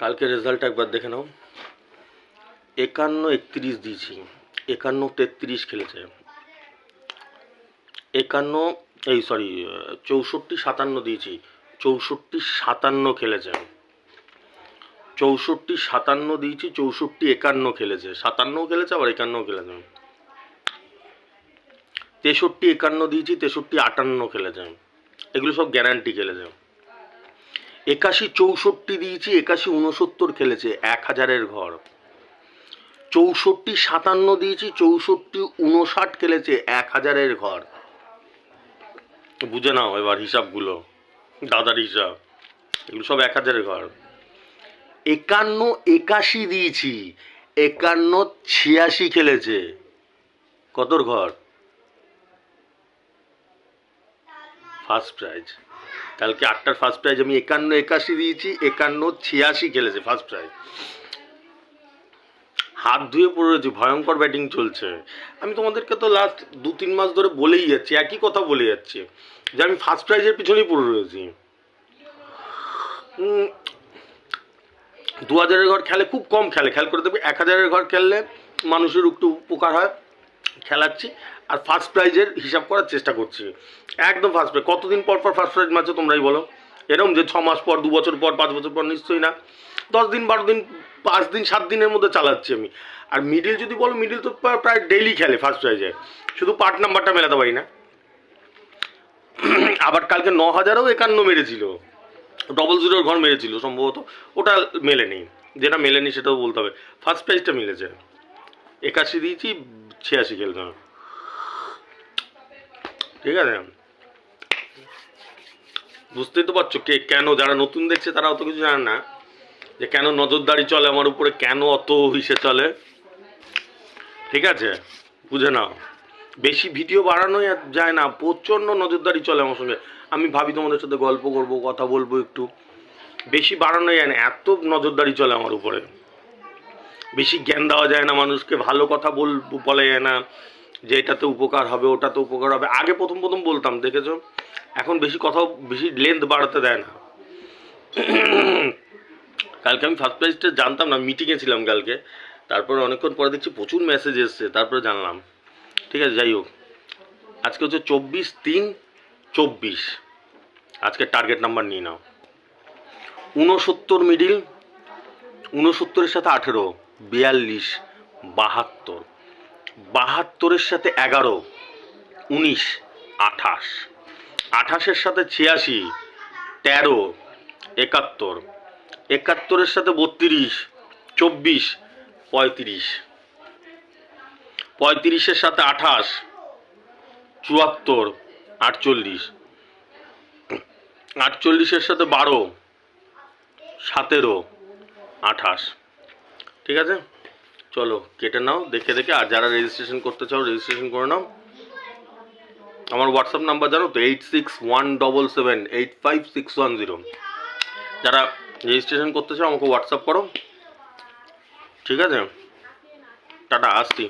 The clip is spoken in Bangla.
কালকে রেজাল্ট একবার দেখে নাও। 51-31 দিয়েছি, 51-33 খেলেছে। 64-57 দিয়েছি, 64-57 খেলেছে। 64-57 দিয়েছি, 64-51 খেলেছে, 57 খেলেছে আবার 51 খেলেছে। 63-51 দিয়েছি, 63-58 খেলেছে, এগুলো সব গ্যারান্টি খেলেছে। 81-64 দিয়েছি, 81-69 খেলেছে, 1000-এর ঘর। 64-57 দিয়েছি, 64-59 খেলেছে, 1000-এর ঘর। বুঝে নাও এবার হিসাবগুলো, দাদার হিসাব, এগুলো সব 1000-এর ঘর। 51-81 দিয়েছি, 51-86 খেলেছে, কতর ঘর? First prize. কালকে 8টার ফার্স্ট প্রাইজ আমি 51-81 দিয়েছি, 51-86 খেলেছে ফার্স্ট প্রাইজ। হাত ধুয়ে পড়ে রয়েছি, ভয়ঙ্কর ব্যাটিং চলছে। আমি তোমাদেরকে তো লাস্ট 2-3 মাস ধরে বলেই যাচ্ছি, একই কথা বলে যাচ্ছি যে আমি ফার্স্ট প্রাইজের পিছনেই পড়ে রয়েছি। 2000-এর ঘর খেলে খুব কম খেলে, খেয়াল করে দেখবে 1000-এর ঘর খেললে মানুষের একটু উপকার হয়, খেলাচ্ছি। আর ফার্স্ট প্রাইজের হিসাব করার চেষ্টা করছি, একদম ফার্স্ট প্রাইজ। কতদিন পর পর ফার্স্ট প্রাইজ মারছো তোমরাই বলো? এরকম যে 6 মাস পর, 2 বছর পর, 5 বছর পর? নিশ্চয়ই না। 10 দিন, 12 দিন, 5 দিন, 7 দিনের মধ্যে চালাচ্ছি আমি। আর মিডিল যদি বলো, মিডিল তো প্রায় ডেইলি খেলে ফার্স্ট প্রাইজে, শুধু পার্ট নাম্বারটা মেলাতে পারি না। আবার কালকে 9000-এও 51 মেরেছিল, 00-এর ঘর মেরেছিল সম্ভবত, ওটা মেলেনি। যেটা মেলেনি সেটাও বলতে হবে, ফার্স্ট প্রাইজটা মিলেছে। 81 দিয়েছি, 86 খেলতাম, ঠিক আছে? বুঝতেই তো পারছো কে কেন, যারা নতুন দেখছে তারা অত কিছু জানে না যে কেন নজরদারি চলে আমার উপরে, কেন অত হিসে চলে, ঠিক আছে? বুঝে নাও। বেশি ভিডিও বাড়ানোই যায় না, প্রচণ্ড নজরদারি চলে আমার সঙ্গে। আমি ভাবি তোমাদের সাথে গল্প করবো, কথা বলবো একটু, বেশি বাড়ানোই যায় না, এত নজরদারি চলে আমার উপরে। বেশি জ্ঞান দেওয়া যায় না মানুষকে, ভালো কথা বলা যায় না যে এটাতে উপকার হবে, ওটাতে উপকার হবে। আগে প্রথম বলতাম, দেখেছো? এখন বেশি কথা, বেশি লেন্থ বাড়াতে দেয় না। কালকে আমি ফার্স্ট প্রাইজটা জানতাম না, মিটিংয়ে ছিলাম কালকে, তারপরে অনেকক্ষণ পরে দেখছি প্রচুর মেসেজ এসছে, তারপরে জানলাম। ঠিক আছে, যাই হোক, আজকে হচ্ছে 24-3-24, আজকে টার্গেট নাম্বার নিয়ে নাও। 69 মিডিল, 69-এর সাথে 18, 42, 72, 72-এর সাথে 11, 19, 28, 28-এর সাথে 86, 13, 71, 71-এর সাথে 32, 24, 35, 35-এর সাথে 28, 74, 48, 48-এর সাথে 12, 17, 28, ঠিক আছে? চলো কেটে নাও দেখে দেখে। আর যারা রেজিস্ট্রেশন করতে চাও রেজিস্ট্রেশন করে নাও। আমার হোয়াটসঅ্যাপ নাম্বার জানো তো, 8617785610। যারা রেজিস্ট্রেশন করতে চাও আমাকে হোয়াটসঅ্যাপ করো, ঠিক আছে? টাটা, আসছি।